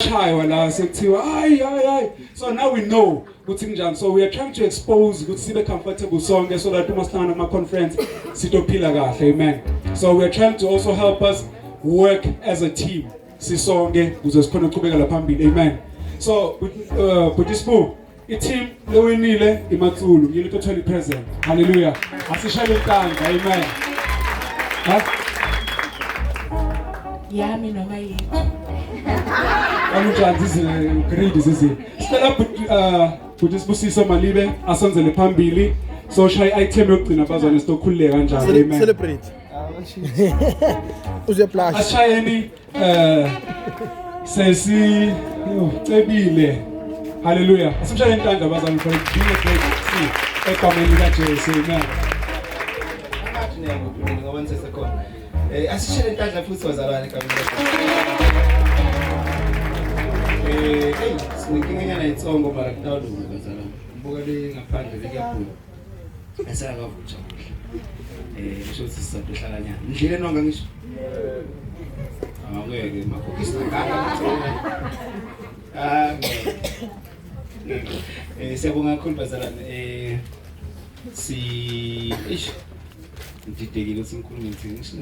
So now we know what's in Jan. So we are trying to expose good sibe comfortable song so that we must stand at my conference sitopila kahle. Amen. So we are trying to also help us work as a team. Sisonge kuze sikhona ukuqhubeka la phambili. Amen. So with this move, team lewinile imatsulu ngile totally present. Hallelujah. Asishaya intanga. Amen. Yami noma yini. Anjani grade zizi. Sicela ukuthi Sibusiso Malibe asonzele phambili. So shay item yokugcina bazwana sitokhululeka kanjani. Amen. Celebrate. Uze flash. Ashayeni sesi cebile. Hallelujah. Asimshaye intandla bazwana for being a great see. Egameni kaJesu. Amen. Akathi nengo ngoba sesekhona. Asishele intandla futhi wazalwane egameni sinenkinga itsongo mara kutawulunga bazalwane. Mbuka le ngaphandle lekuyaphula. Esakavutsha kuhle. Ngisho ukuthi sizathu hlala nyana. Ndlile nonga ngisho. Awungeke makhokisa ngaka. Siyabonga kakhulu bazalwane. Ngididekile ukuthi ngikhulume ngithini ngisho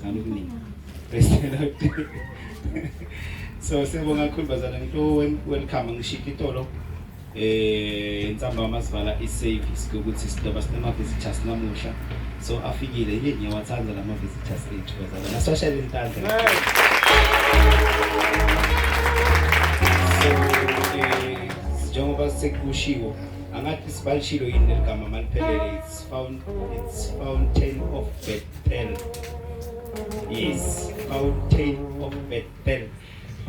ngalokuningi. So siyabonga kakhulu bazalwane nto welcome ngishika itolo insamba masivala iservice ukuthi sidoba sinema visitors namuhla so afikile yini ngiyawathanda lama visitors ethu bazalwane asashaya intandla njengoba sekushiwo angathi sibalishilo yini legama maliphelele it's fountain of Bethel. Yes, fountain of Bethel.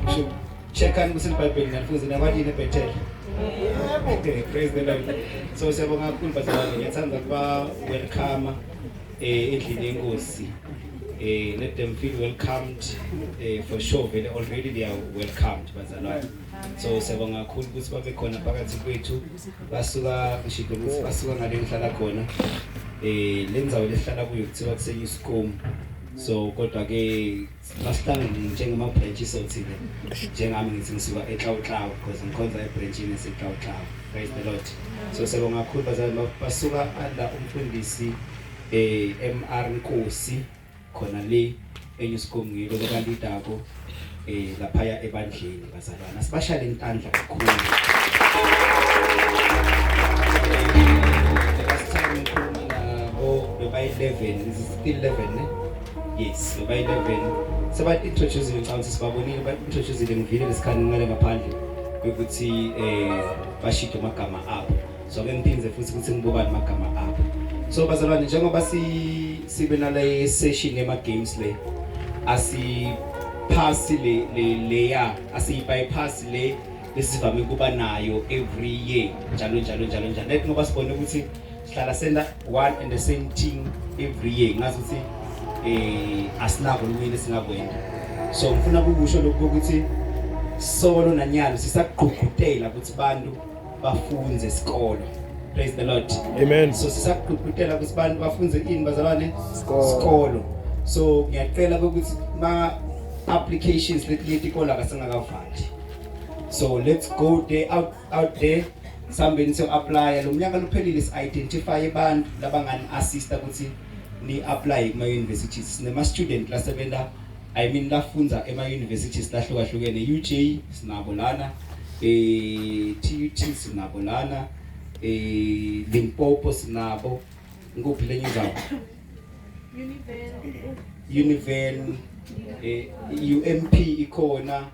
So check out the Bible and futhi nabathi neBethel. Praise the Lord. So siyabonga kakhulu bazalwane ngiyathanda kuba welcome endlini yenkosi. Let them feel welcomed for sure vele already they are welcomed bazalwane. So siyabonga kakhulu ukuthi babe khona phakathi kwethu basuka ngishilo ukuthi basuka ngale ngihlala khona lenzawo lehlala kuyo kuthiwa kuseyiScom. So kodwa ke basihlala njengama branches othile njengami ngithi ngisuka eCloud because ngikhonza ebranchini eCloud. Praise the Lord. So siyabonga kakhulu bazalwane basuka under umfundisi MR Nkosi khona le eYuscom ngilo kanti idako lapha ebandleni bazalwane asibashale intandla kakhulu. By 11 is still 11 ne? Yes, by 11 sabat introduce ngicabanga sibabonile ba introduce ngivile lesikhani ngale ngaphandle ukuthi bashito amagama apho so ngempinze futhi ukuthi ngibobani amagama apho so bazalwane njengoba sibe nale session ema games le pass le bypass le lesivame kuba nayo every year njalo let ngoba sibone ukuthi sihlala senda one and the same thing every year ngazi ukuthi asinako lokuwina singakwenza so ngifuna ukusho lokho ukuthi solo nanyalo sisaqhuqhutela ukuthi bantu bafunze isikolo. Praise the Lord. Amen. So sisaqhuqhutela ukuthi bantu bafunze ini bazalwane isikolo. So ngiyacela ukuthi ma applications leti ikola kasingakavali. So let's go there out there sambeni so apply lo mnyaka luphelile si identify abantu labangani assista ukuthi ni apply kuma universities nema student la sebenza lafunza ema universities lahlukahlukene UJ sinabo lana TUT sinabo lana Limpopo sinabo nguphi lenye indawo Univen UMP ikhona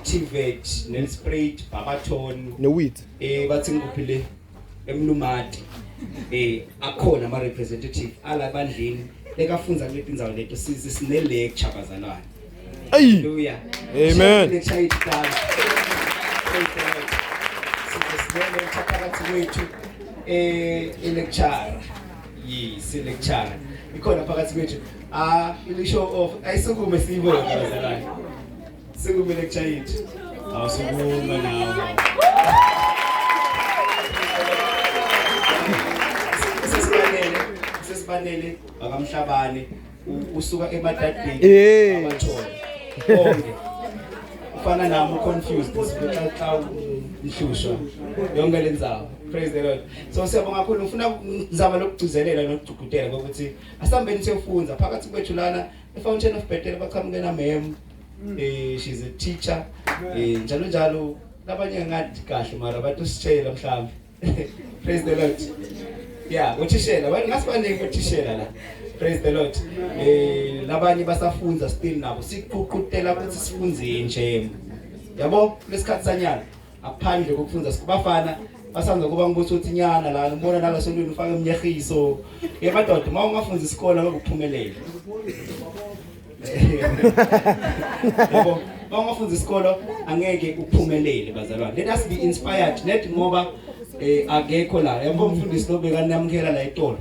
TVET Nelspruit Barberton no wheat bathi ngikuphile eMlumati akhona ama representative alabandleni lekafunza kuleti indzawo leto sine lecture bazalwane. Hallelujah. Amen. Lecture iqala. Sine lecture phakathi kwethu lecture. Yes, lecture. Ikhona phakathi kwethu ile show off ayisukume siyibona bazalwane. Sikume lecture yethu. Awusukuma nawo. Sesibanele bakamhlabane usuka emadadeni abathola. Konke. ufana nami confused xa ihlushwa yonke lenzawo. Praise the Lord. So siyabonga kakhulu ngifuna ngizama lokugcizelela nokugcugutela ukuthi asambeni siyofunza phakathi kwethu lana eFountain of Bethel baqhamuke na ma'am she's a teacher njalo njalo labanye ngathi kahle mara bathi sitshela mhlawumbe. Praise the Lord. Yeah, uthishela abantu ngasibaningi uthishela la. Praise the Lord. Labanye basafunza still nabo siqhuqutela ukuthi sifunze nje. Yabo lesikhathi sanyana aphandle kokufunza sikubafana basanza kuba ngibutho ukuthi nyana la ngibona nala sontweni ufaka emnyehiso. Madoda uma ungafunza isikole ngokuphumelela. Yabo uma ungafunza isikole angeke uphumelele bazalwane. Let us be inspired net ngoba akekho la yabo umfundisi lobeka namukela la etolo.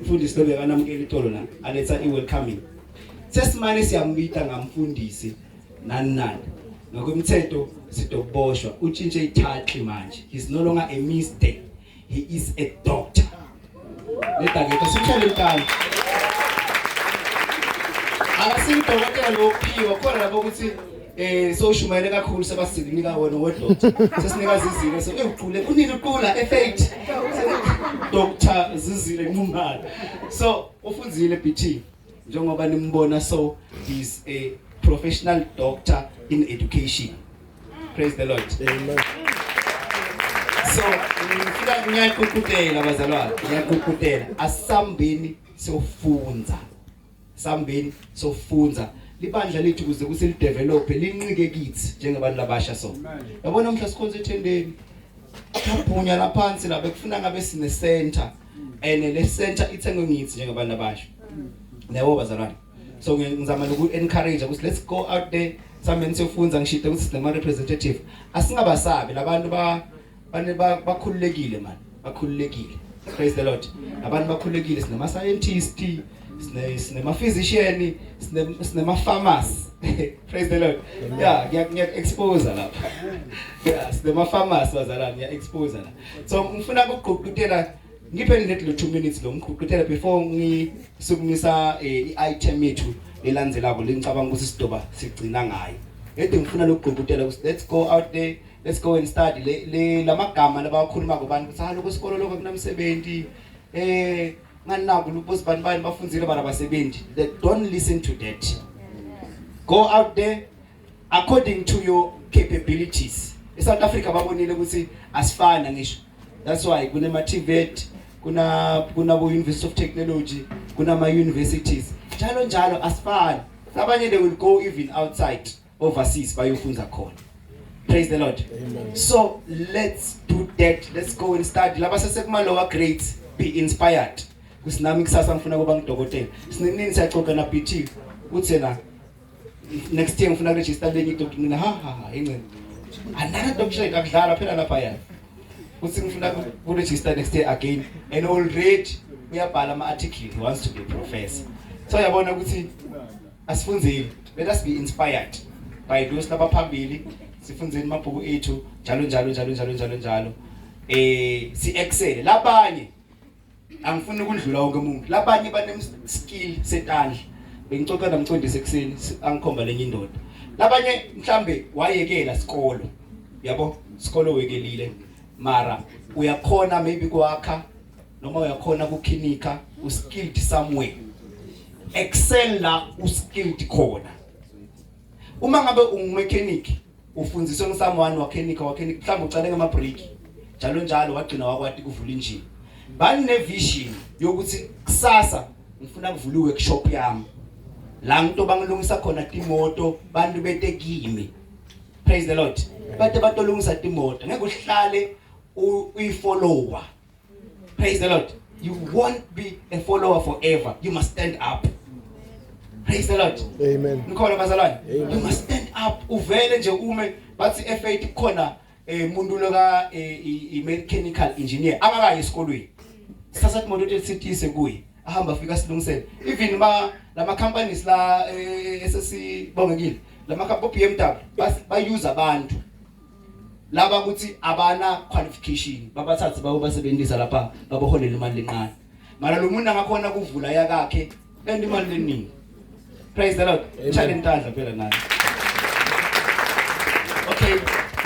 Umfundisi lobeka namukela itolo la aletha iwelcoming. Sesimane siyambita ngamfundisi nani ngokomthetho sitoboshwa utshintshe ithatli manje. He's no longer a mistake, he is a doctor. Leta ke sithele inkani akasidokotela lophiwa khona lapho ukuthi so shumayele kakhulu sebasinika wona wedoctor sesinika izizilo so uqule unini uqula efate doctor zizile ngumali so ufunzile BT njengoba nimbona so he's a professional doctor in education. Praise the Lord. Amen. So ngifika ngiyaqhubutela bazalwane ngiyaqhubutela asambeni sofunza sambeni sofunza libandla lethu kuze kuselidevelop linqike kithi njengabantu labasha so yabona mhla sikhonze ethendeni kaphunya laphansi la bekufuna ngabe sine center and le center ithengwe ngithi njengabantu labasha nabo bazalwane so ngizama loku encourage ukuthi let's go out there sambeni sofunza ngishide ukuthi sinema representative asingabasabi labantu bakhululekile man bakhululekile. Praise the Lord. Abantu bakhululekile sinema scientist sinema physician sinema pharmacy. Praise the Lord. Yeah ngiya expose lapha. Yeah sinema pharmacy bazalana ngiya expose la so ngifuna ukugqugqutela ngiphe net lo 2 minutes lo ngigqugqutela before ngisukumisa i-item yethu elandzelako lengicabanga ukuthi sidoba sigcina ngayo ede ngifuna lokugqugqutela ukuthi let's go out there, let's go and study lamagama labakhuluma ngobantu ukuthi lokho isikolo lokho kunamsebenzi nganako ubosibani bani bafundzile bana basebenzi. Don't listen to that. Go out there according to your capabilities. eSouth Africa babonile ukuthi asifana ngisho. That's why kuna TVET, kuna bo University of Technology, kuna ma universities njalo asifana. Labanye they will go even outside overseas bayofunza khona. Praise the Lord. Amen. So let's do that. Let's go and study. Laba sesekuma lower grades, be inspired. Kusinami kusasa ngifuna kuba ngidokotela. Sinini siyaxoxa na BT. Uthena next year ngifuna register lenye doctor mina ingcene. Another doctorate akudlala phela lapha yana. Uthi ngifuna ku register next year again and already uyabhala ama article he wants to be a professor. So yabona ukuthi asifunzeni. Let us be inspired by those labaphambili. Sifunzeni mabhuku ethu njalo si excel labanye angifuni ukudlula wonke umuntu labanye bane skill setandla bengixoxa namcondisi ekseni angikhomba lenye indoda labanye mhlambe wayekela isikolo yabo isikolo wekelile mara uyakhona maybe kwakha noma uyakhona kuklinika uskilled somewhere excel la uskilled khona uma ngabe ungumechanic ufundziswe ngisamwani wakhenika mhlawumbe ucale ngama break njalo wagcina wakwati kuvula injini bane vision yokuthi kusasa ngifuna kuvula workshop yami la ngito bangilungisa khona imoto bantu betekimi. Praise the Lord. Bathe batolungisa imoto ngeke uhlale uyifollower. Praise the Lord. You won't be a follower forever, you must stand up. Praise the Lord. Amen. Nikhona bazalwane. You must stand up. Uvele nje ume bathi F8 khona umuntu loka mechanical engineer angakayi esikolweni. Sasa imoto esithise kuyi ahamba afika silungisele. Even lama companies la esesibongekile. Lama BMW ba-use abantu. Laba ukuthi abana qualification babathathe bayobasebenzisa lapha baboholela imali encane. Mara lo muntu angakhona kuvula yakhe and imali leningi. Praise the Lord. Challenge phela nayo.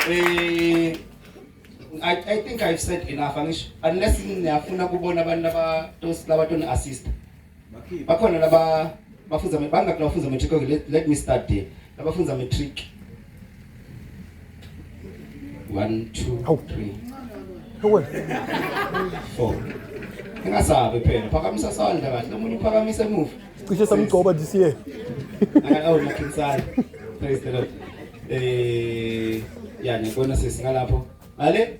I think I've said enough angisho unless niyafuna kubona abantu labatona assist bakhona laba bafunza bafunza matric. Okay, let me start there. Labafunza matric 1 2 3 4 Ngingasabe phela phakamisa sandla kahle umuntu uphakamise move cishe samgcoba this year. Oh nakinsana praise the Lord. Ya ngibona sesingalapho ale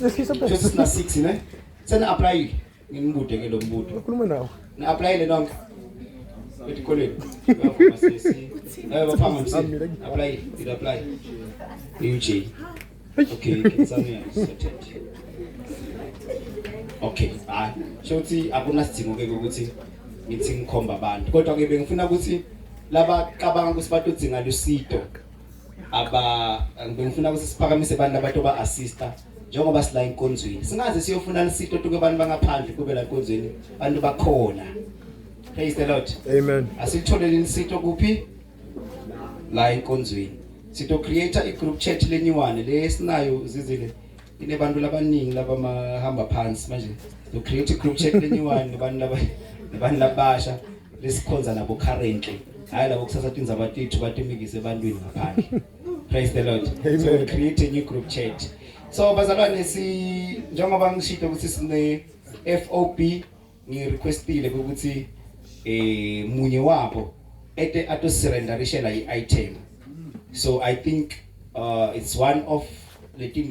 just na 6 ne sena apply ngimbude ke lo mbudo Ukhuluma nawe. na apply le nonke etikoleni bafuna sesi baphanga msini apply it apply UJ okay kinsana sorted. Okay, shothi akunasidingo ke ukuthi ngithi ngikhomba abantu. Kodwa ke bengifuna ukuthi laba cabanga ukuthi batodzinga lusito bengifuna ukuthi siphakamise abantu abato ba assista njengoba sila inkonzweni. Singaze siyofuna lusito tuke abantu bangaphandle kube la inkonzweni abantu bakhona. Praise the Lord. Amen. Asitholele lusito kuphi? La inkonzweni. Sito create a group chat lenyuwane lesinayo zizile inebantu labaningi labamahamba phansi manje to create a group chat lenyuwane nabantu labasha lesikhonza nabo currently hayi labo kusasa tinza abatithu batimikise ebantwini ngaphandle. Praise the Lord. Amen. So we create a new group chat. So bazalwane njengoba ngishito ukuthi sine FOB ngirequestile ukuthi munye wabo ato surrenderishela item. So I think it's one of the team